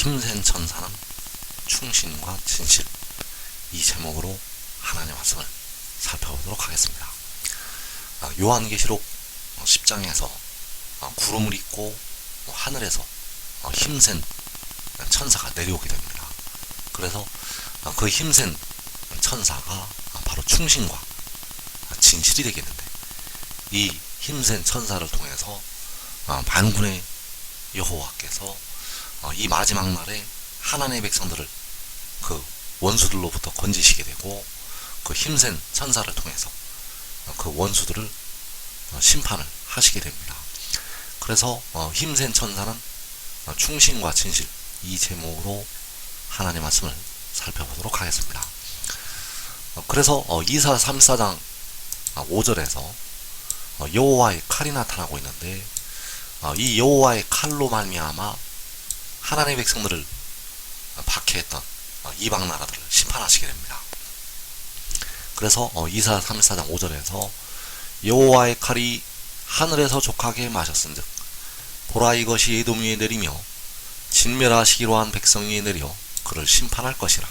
힘센 천사는 충신과 진실, 이 제목으로 하나님의 말씀을 살펴보도록 하겠습니다. 요한계시록 10장에서 구름을 입고 하늘에서 힘센 천사가 내려오게 됩니다. 그래서 그 힘센 천사가 바로 충신과 진실이 되겠는데, 이 힘센 천사를 통해서 만군의 여호와께서 이 마지막 날에 하나님의 백성들을 그 원수들로부터 건지시게 되고, 그 힘센 천사를 통해서 그 원수들을 심판을 하시게 됩니다. 그래서 힘센 천사는 충신과 진실, 이 제목으로 하나님의 말씀을 살펴보도록 하겠습니다. 그래서 이사 34장 5절에서 여호와의 칼이 나타나고 있는데, 이 여호와의 칼로 말미암아 하나님의 백성들을 박해했던 이방 나라들을 심판하시게 됩니다. 그래서 이사 34장 5절에서 여호와의 칼이 하늘에서 족하게 마셨은즉 보라, 이것이 에돔 위에 내리며 진멸하시기로 한 백성 위에 내려 그를 심판할 것이라.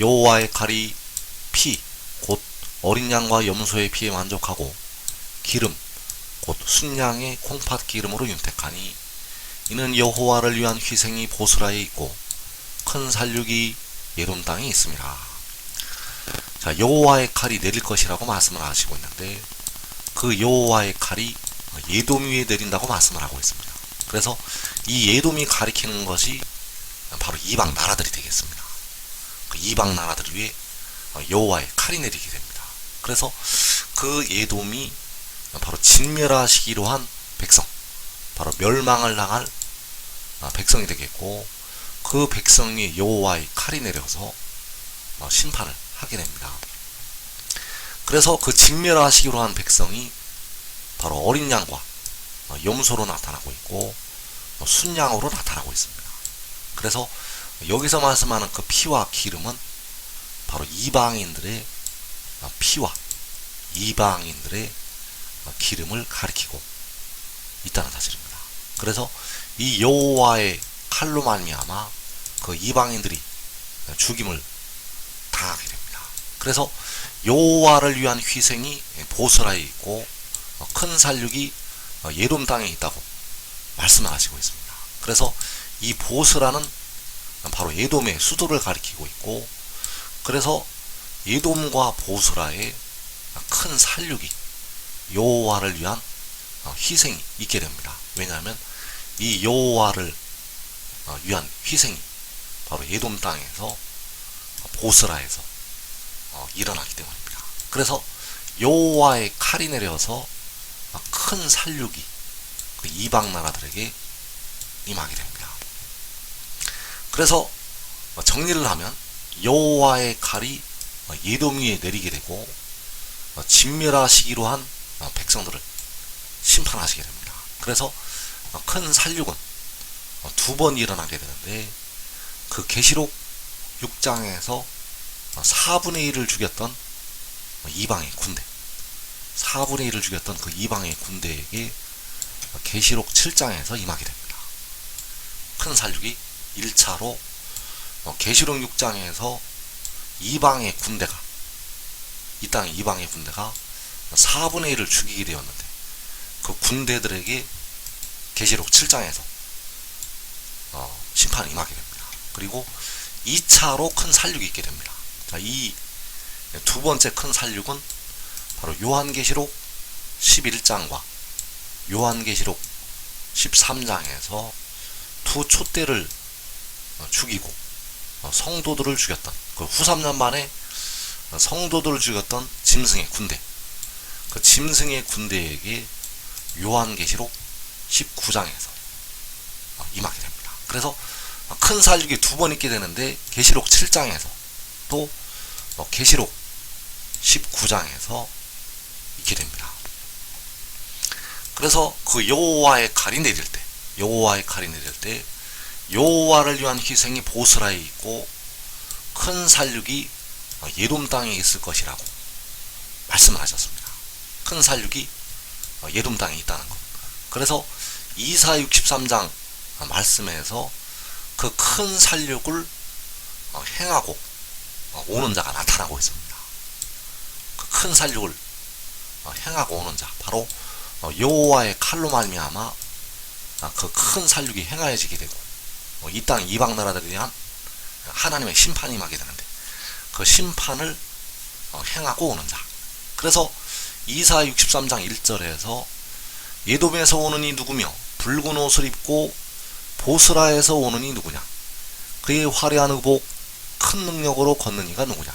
여호와의 칼이 피 곧 어린 양과 염소의 피에 만족하고 기름 곧 순양의 콩팥 기름으로 윤택하니, 이는 여호와를 위한 희생이 보스라에 있고 큰 살육이 에돔 땅에 있습니다. 자, 여호와의 칼이 내릴 것이라고 말씀을 하시고 있는데, 그 여호와의 칼이 에돔 위에 내린다고 말씀을 하고 있습니다. 그래서 이 에돔이 가리키는 것이 바로 이방 나라들이 되겠습니다. 그 이방 나라들 위에 여호와의 칼이 내리게 됩니다. 그래서 그 에돔이 바로 진멸하시기로 한 백성, 바로 멸망을 당할 백성이 되겠고, 그 백성 위에 여호와의 칼이 내려서 심판을 하게 됩니다. 그래서 그 진멸하시기로 한 백성이 바로 어린 양과 염소로 나타나고 있고 순양으로 나타나고 있습니다. 그래서 여기서 말씀하는 그 피와 기름은 바로 이방인들의 피와 이방인들의 기름을 가리키고 있다는 사실입니다. 그래서 이 여호와의 칼로 말미암아 그 이방인들이 죽임을 당하게 됩니다. 그래서 여호와를 위한 희생이 보스라에 있고 큰 살육이 에돔 땅에 있다고 말씀을 하시고 있습니다. 그래서 이 보스라는 바로 에돔의 수도를 가리키고 있고, 그래서 에돔과 보스라의 큰 살육이 여호와를 위한 희생이 있게 됩니다. 왜냐하면 이 여호와를 위한 희생이 바로 에돔 땅에서 보스라에서 일어나기 때문입니다. 그래서 여호와의 칼이 내려서 큰 살육이 그 이방 나라들에게 임하게 됩니다. 그래서 정리를 하면 여호와의 칼이 에돔 위에 내리게 되고 진멸하시기로 한 백성들을 심판하시게 됩니다. 그래서 큰 살육은 두 번 일어나게 되는데, 그 계시록 6장에서 4분의 1을 죽였던 이방의 군대, 4분의 1을 죽였던 그 이방의 군대에게 계시록 7장에서 임하게 됩니다. 큰 살육이 1차로 계시록 6장에서 이방의 군대가, 이 땅의 이방의 군대가 4분의 1을 죽이게 되었는데, 그 군대들에게 계시록 7장에서 심판이 임하게 됩니다. 그리고 2차로 큰 살육이 있게 됩니다. 자, 이 두 번째 큰 살육은 바로 요한계시록 11장과 요한계시록 13장에서 두 촛대를 죽이고 성도들을 죽였던, 그 후 3년 만에 성도들을 죽였던 짐승의 군대, 그 짐승의 군대에게 요한계시록 19장에서 임하게 됩니다. 그래서 큰 살육이 두 번 있게 되는데, 계시록 7장에서 또 계시록 19장에서 있게 됩니다. 그래서 그 여호와의 칼이 내릴 때, 여호와를 위한 희생이 보스라에 있고 큰 살육이 에돔 땅에 있을 것이라고 말씀을 하셨습니다. 큰 살육이 에돔 땅에 있다는 것. 그래서 이사 63장 말씀에서 그 큰 살육을 행하고 오는 자가 나타나고 있습니다. 그 큰 살육을 행하고 오는 자, 바로 여호와의 칼로 말미암아 그 큰 살육이 행하여지게 되고 이 땅 이방 나라들에 대한 하나님의 심판이 임하게 되는데, 그 심판을 행하고 오는 자. 그래서 이사 63장 1절에서 에돔에서 오는 이 누구며 붉은 옷을 입고 보스라에서 오는 이 누구냐, 그의 화려한 의복 큰 능력으로 걷는 이가 누구냐,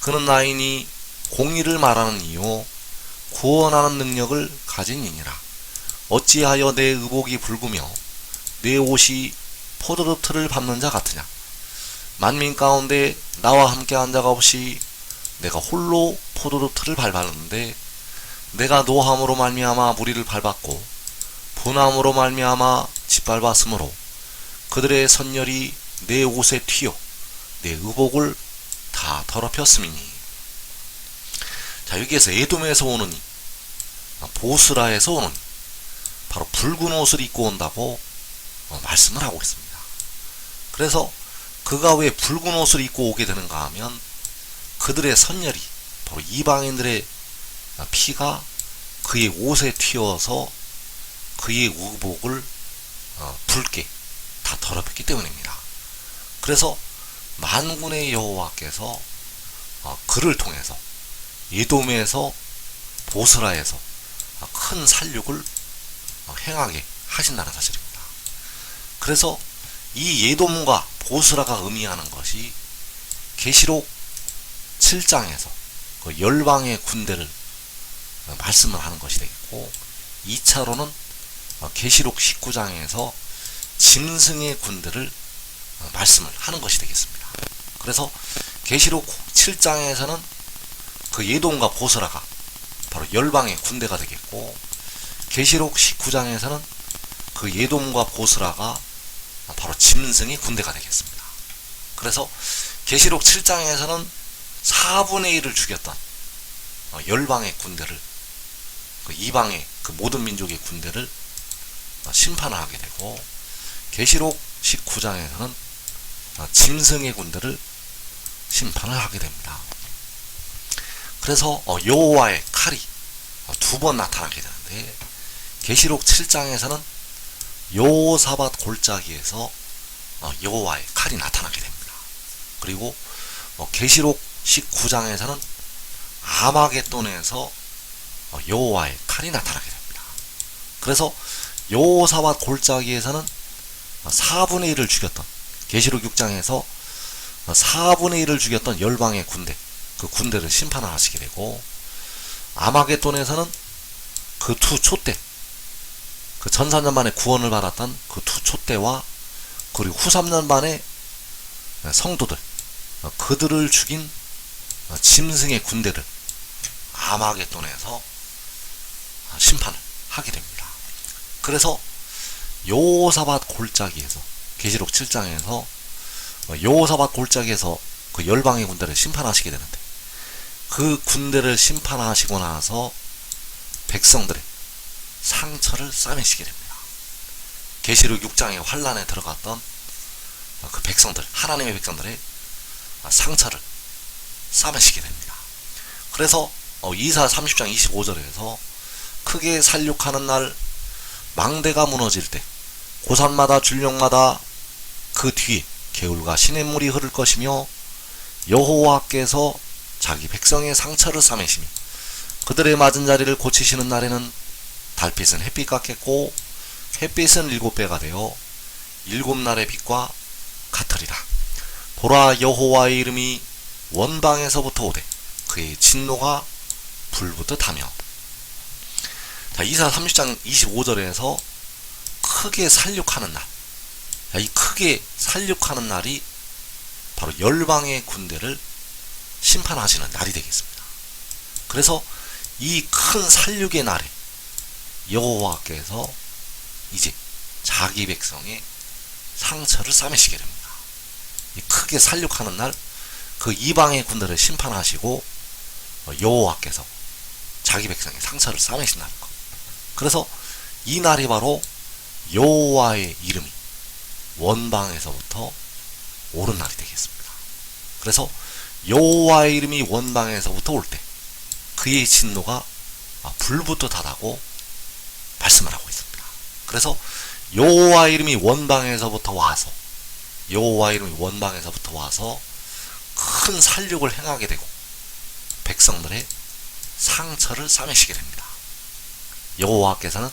그는 나이니 공의를 말하는 이요 구원하는 능력을 가진 이니라. 어찌하여 내 의복이 붉으며 내 옷이 포도즙 틀을 밟는 자 같으냐. 만민 가운데 나와 함께 한 자가 없이 내가 홀로 포도즙 틀을 밟았는데, 내가 노함으로 말미암아 무리를 밟았고 분함으로 말미암아 짓밟았으므로 그들의 선열이 내 옷에 튀어 내 의복을 다 더럽혔음이니. 자, 여기에서 에돔에서 오는 이, 보스라에서 오는 이, 바로 붉은 옷을 입고 온다고 말씀을 하고 있습니다. 그래서 그가 왜 붉은 옷을 입고 오게 되는가 하면, 그들의 선열이, 바로 이방인들의 피가 그의 옷에 튀어서 그의 의복을 붉게 다 더럽혔기 때문입니다. 그래서 만군의 여호와께서 그를 통해서 에돔에서 보스라에서 큰 살육을 행하게 하신다는 사실입니다. 그래서 이 에돔과 보스라가 의미하는 것이 계시록 7장에서 그 열방의 군대를 말씀을 하는 것이 되겠고, 2차로는 계시록 19장에서 짐승의 군대를 말씀을 하는 것이 되겠습니다. 그래서 계시록 7장에서는 그 에돔과 보스라가 바로 열방의 군대가 되겠고, 계시록 19장에서는 그 에돔과 보스라가 바로 짐승의 군대가 되겠습니다. 그래서 계시록 7장에서는 4분의 1을 죽였던 열방의 군대를, 그 이방의 그 모든 민족의 군대를 심판을 하게 되고, 계시록 19장에서는 짐승의 군대를 심판을 하게 됩니다. 그래서 여호와의 칼이 두 번 나타나게 되는데, 계시록 7장에서는 여호사밧 골짜기에서 여호와의 칼이 나타나게 됩니다. 그리고 계시록 19장에서는 아마겟돈에서 여호와의 칼이 나타나게 됩니다. 그래서 여호사밧 골짜기에서는 4분의 1을 죽였던, 계시록 6장에서 4분의 1을 죽였던 열방의 군대, 그 군대를 심판을 하시게 되고, 아마겟돈에서는 그 두 촛대, 그 전 3년 만에 구원을 받았던 그 두 촛대와 그리고 후 3년 만에 성도들, 그들을 죽인 짐승의 군대를 아마겟돈에서 심판을 하게 됩니다. 그래서 여호사밧 골짜기에서, 계시록 7장에서 여호사밧 골짜기에서 그 열방의 군대를 심판하시게 되는데, 그 군대를 심판하시고 나서 백성들의 상처를 싸매시게 됩니다. 계시록 6장의 환란에 들어갔던 그 백성들, 하나님의 백성들의 상처를 싸매시게 됩니다. 그래서 이사 30장 25절에서 크게 살육하는 날 망대가 무너질 때 고산마다 줄령마다 그 뒤에 개울과 시냇물이 흐를 것이며, 여호와께서 자기 백성의 상처를 싸매시며 그들의 맞은 자리를 고치시는 날에는 달빛은 햇빛 같겠고 햇빛은 7배가 되어 7날의 빛과 같으리라. 보라, 여호와의 이름이 원방에서부터 오되 그의 진노가 불붙듯 하며. 자, 이사 30장 25절에서 크게 살육하는 날, 이 크게 살육하는 날이 바로 열방의 군대를 심판하시는 날이 되겠습니다. 그래서 이 큰 살육의 날에 여호와께서 이제 자기 백성의 상처를 싸매시게 됩니다. 이 크게 살육하는 날, 그 이방의 군대를 심판하시고 여호와께서 자기 백성의 상처를 싸매신다는 것. 그래서 이 날이 바로 여호와의 이름이 원방에서부터 오른 날이 되겠습니다. 그래서 여호와의 이름이 원방에서부터 올 때 그의 진노가 불부터 닫하고 말씀을 하고 있습니다. 그래서 여호와의 이름이 원방에서부터 와서 큰 살육을 행하게 되고 백성들의 상처를 싸매시게 됩니다. 여호와께서는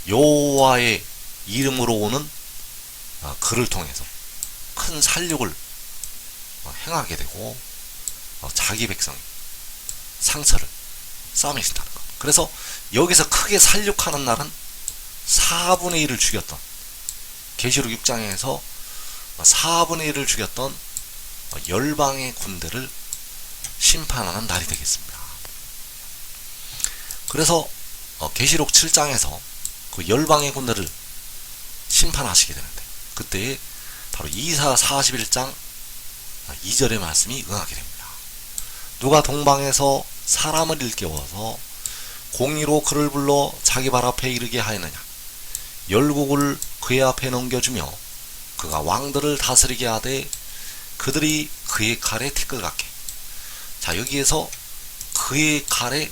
여호와의 이름으로 오는 그를 통해서 큰 살육을 행하게 되고 자기 백성이 상처를 싸매신다는 것. 그래서 여기서 크게 살육하는 날은 4분의 1을 죽였던, 계시록 6장에서 4분의 1을 죽였던 열방의 군대를 심판하는 날이 되겠습니다. 그래서 계시록 7장에서 그 열방의 군대를 심판하시게 되는데, 그때 바로 이사 41장 2절의 말씀이 응하게 됩니다. 누가 동방에서 사람을 일깨워서 공의로 그를 불러 자기 발 앞에 이르게 하였느냐. 열국을 그의 앞에 넘겨주며 그가 왕들을 다스리게 하되 그들이 그의 칼에 티끌 같게. 자, 여기에서 그의 칼에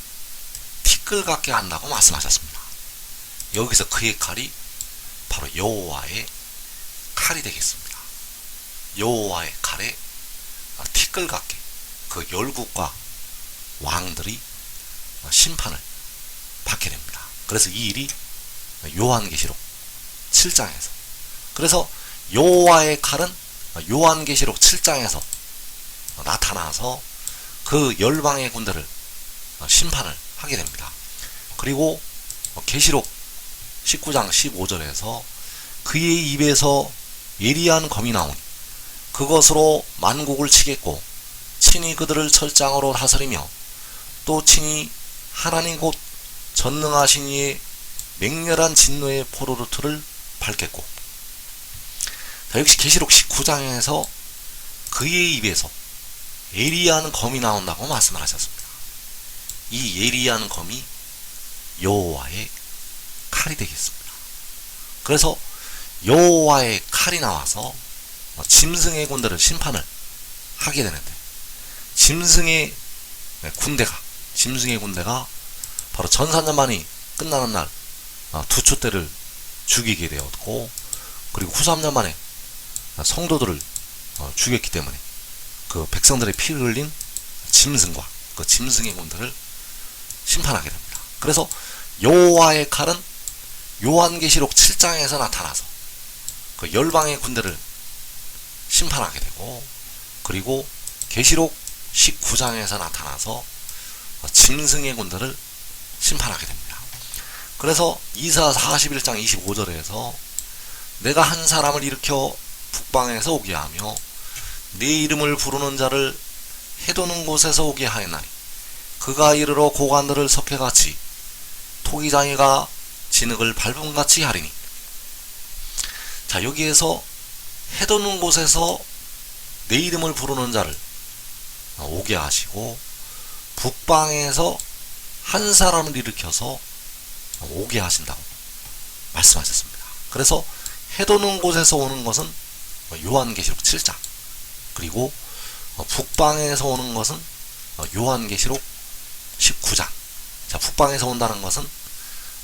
티끌 같게 한다고 말씀하셨습니다. 여기서 그의 칼이 바로 여호와의 칼이 되겠습니다. 여호와의 칼에 티끌 같게 그 열국과 왕들이 심판을 받게 됩니다. 그래서 이 일이 요한계시록 7장에서, 그래서 여호와의 칼은 요한계시록 7장에서 나타나서 그 열방의 군대를 심판을 하게 됩니다. 그리고 계시록 19장 15절에서 그의 입에서 예리한 검이 나오니 그것으로 만국을 치겠고 친히 그들을 철장으로 다스리며 또 친히 하나님 곧 전능하신 이의 맹렬한 진노의 포로루트를 밟겠고. 자, 역시 계시록 19장에서 그의 입에서 예리한 검이 나온다고 말씀을 하셨습니다. 이 예리한 검이 여호와의 칼이 되겠습니다. 그래서 여호와의 칼이 나와서 짐승의 군대를 심판을 하게 되는데, 짐승의 군대가 바로 전산년만이 끝나는 날 두초 때를 죽이게 되었고, 그리고 후삼년 만에 성도들을 죽였기 때문에 그 백성들의 피를 흘린 짐승과 그 짐승의 군대를 심판하게 됩니다. 그래서 여호와의 칼은 요한계시록 7장에서 나타나서 그 열방의 군대를 심판하게 되고, 그리고 계시록 19장에서 나타나서 짐승의 군대를 심판하게 됩니다. 그래서 이사 41장 25절에서 내가 한 사람을 일으켜 북방에서 오게 하며 내 이름을 부르는 자를 해도는 곳에서 오게 하였나니 그가 이르러 고관들을 석회같이 토기장이가 진흙을 밟음같이 하리니. 자, 여기에서 해도는 곳에서 내 이름을 부르는 자를 오게 하시고 북방에서 한 사람을 일으켜서 오게 하신다고 말씀하셨습니다. 그래서 해도는 곳에서 오는 것은 요한계시록 7장, 그리고 북방에서 오는 것은 요한계시록 19장. 자, 북방에서 온다는 것은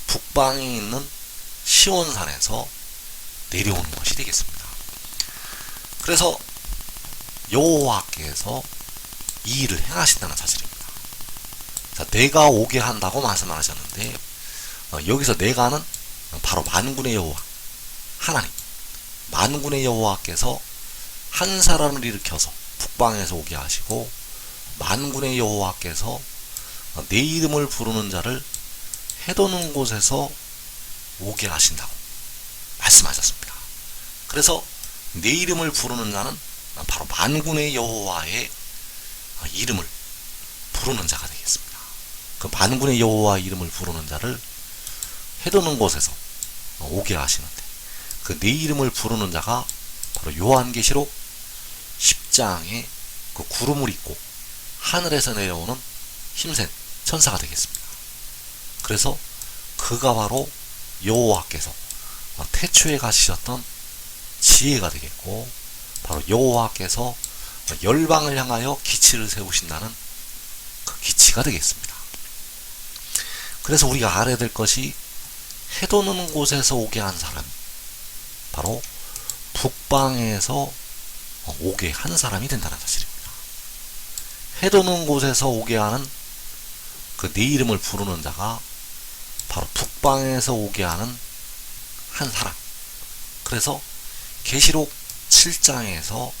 북방에 있는 시온산에서 내려오는 것이 되겠습니다. 그래서 여호와께서 이 일을 행하신다는 사실입니다. 자, 내가 오게 한다고 말씀하셨는데, 여기서 내가는 바로 만군의 여호와 하나님, 만군의 여호와께서 한 사람을 일으켜서 북방에서 오게 하시고 만군의 여호와께서 내 이름을 부르는 자를 해도는 곳에서 오게 하신다고 말씀하셨습니다. 그래서 내 이름을 부르는 자는 바로 만군의 여호와의 이름을 부르는 자가 되겠습니다. 그 만군의 여호와의 이름을 부르는 자를 해도는 곳에서 오게 하시는데, 그 내 이름을 부르는 자가 바로 요한계시록 10장에 그 구름을 입고 하늘에서 내려오는 힘센 천사가 되겠습니다. 그래서 그가 바로 여호와께서 태초에 가지셨던 지혜가 되겠고, 바로 여호와께서 열방을 향하여 기치를 세우신다는 그 기치가 되겠습니다. 그래서 우리가 알아야 될 것이, 해돋는 곳에서 오게 한 사람, 바로 북방에서 오게 한 사람이 된다는 사실입니다. 해돋는 곳에서 오게 하는 그 내 이름을 부르는 자가 바로 북방에서 오게 하는 한 사람. 그래서 계시록 7장에서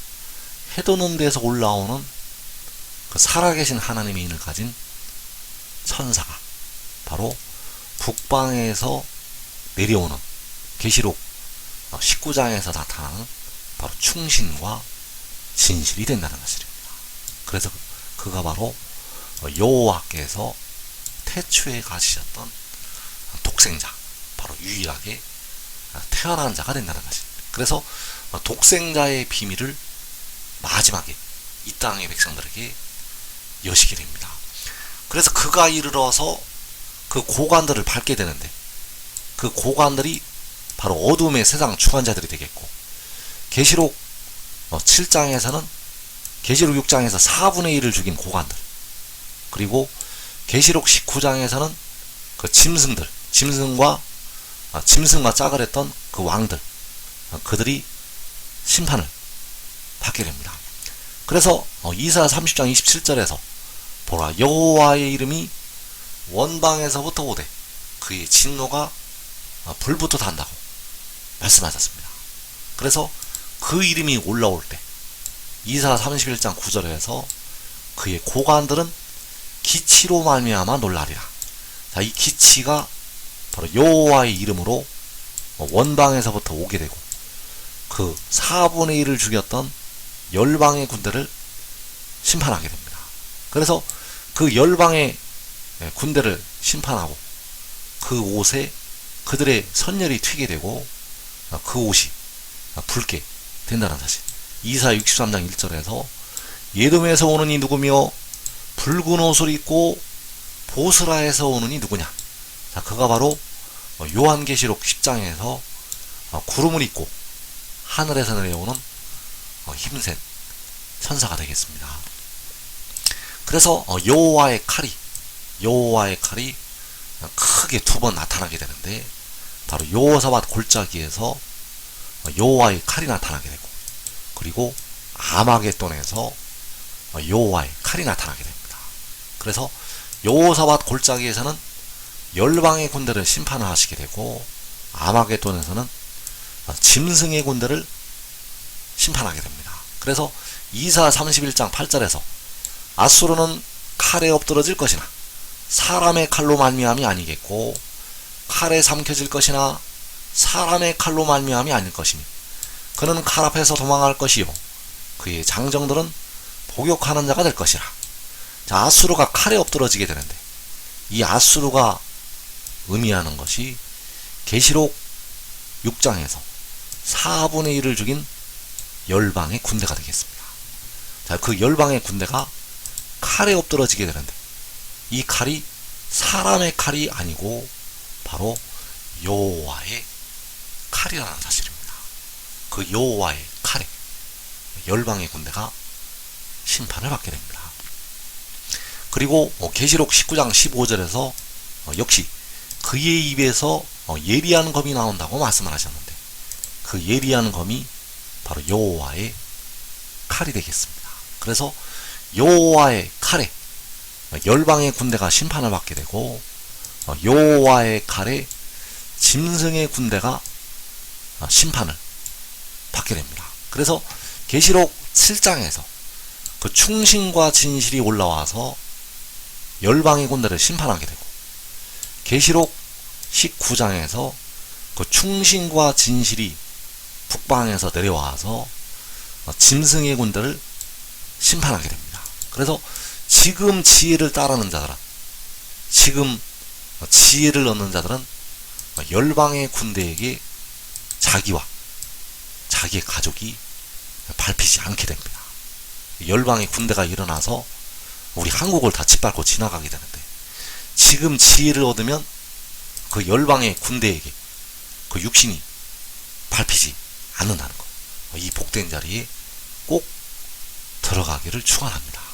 해돋는 데서 올라오는 그 살아계신 하나님의 인을 가진 천사가 바로 북방에서 내려오는, 계시록 19장에서 나타나는 바로 충신과 진실이 된다는 사실입니다. 그래서 그가 바로 여호와께서 태초에 가지셨던 독생자, 바로 유일하게 태어난 자가 된다는 것입니다. 그래서 독생자의 비밀을 마지막에 이 땅의 백성들에게 여시게 됩니다. 그래서 그가 이르러서 그 고관들을 밟게 되는데, 그 고관들이 바로 어둠의 세상 주관자들이 되겠고, 계시록 7장에서는 계시록 6장에서 4분의 1을 죽인 고관들, 그리고 계시록 19장에서는 그 짐승과 짝을 했던 그 왕들, 그들이 심판을 받게 됩니다. 그래서 이사야 30장 27절에서 보라, 여호와의 이름이 원방에서부터 오되 그의 진노가 불부터 단다고 말씀하셨습니다. 그래서 그 이름이 올라올 때 이사야 31장 9절에서 그의 고관들은 기치로 말미암아 놀라리라. 자, 이 기치가 바로 여호와의 이름으로 원방에서부터 오게 되고, 그 4분의 1을 죽였던 열방의 군대를 심판하게 됩니다. 그래서 그 열방의 군대를 심판하고 그 옷에 그들의 선열이 튀게 되고 그 옷이 붉게 된다는 사실. 이사야 63장 1절에서 예돔에서 오는 이 누구며 붉은 옷을 입고 보스라에서 오는 이 누구냐. 자, 그가 바로 요한계시록 10장에서 구름을 입고 하늘에서 내려오는 힘센 천사가 되겠습니다. 그래서 여호와의 칼이 크게 두 번 나타나게 되는데, 바로 여호사밧 골짜기에서 여호와의 칼이 나타나게 되고, 그리고 아마겟돈에서 여호와의 칼이 나타나게 됩니다. 그래서 여호사밧 골짜기에서는 열방의 군대를 심판을 하시게 되고, 아마겟돈에서는 짐승의 군대를 심판하게 됩니다. 그래서 이사야 31장 8절에서 아수르는 칼에 엎드러질 것이나 사람의 칼로 말미암이 아니겠고, 칼에 삼켜질 것이나 사람의 칼로 말미암이 아닐 것이니 그는 칼 앞에서 도망할 것이요 그의 장정들은 복역하는 자가 될 것이라. 자, 아수르가 칼에 엎드러지게 되는데, 이 아수르가 의미하는 것이 계시록 6장에서 4분의 1을 죽인 열방의 군대가 되겠습니다. 자, 그 열방의 군대가 칼에 엎드러지게 되는데, 이 칼이 사람의 칼이 아니고 바로 여호와의 칼이라는 사실입니다. 그 여호와의 칼에 열방의 군대가 심판을 받게 됩니다. 그리고 계시록 19장 15절에서 역시 그의 입에서 예리한 검이 나온다고 말씀을 하셨는데, 그 예리한 검이 바로 여호와의 칼이 되겠습니다. 그래서 여호와의 칼에 열방의 군대가 심판을 받게 되고, 여호와의 칼에 짐승의 군대가 심판을 받게 됩니다. 그래서 계시록 7장에서 그 충신과 진실이 올라와서 열방의 군대를 심판하게 되고, 계시록 19장에서 그 충신과 진실이 북방에서 내려와서 짐승의 군대를 심판하게 됩니다. 그래서 지금 지혜를 따르는 자들은, 지금 지혜를 얻는 자들은 열방의 군대에게 자기와 자기의 가족이 밟히지 않게 됩니다. 열방의 군대가 일어나서 우리 한국을 다 짓밟고 지나가게 되는데, 지금 지혜를 얻으면 그 열방의 군대에게 그 육신이 밟히지 않는다는 것. 이 복된 자리에 꼭 들어가기를 축원합니다.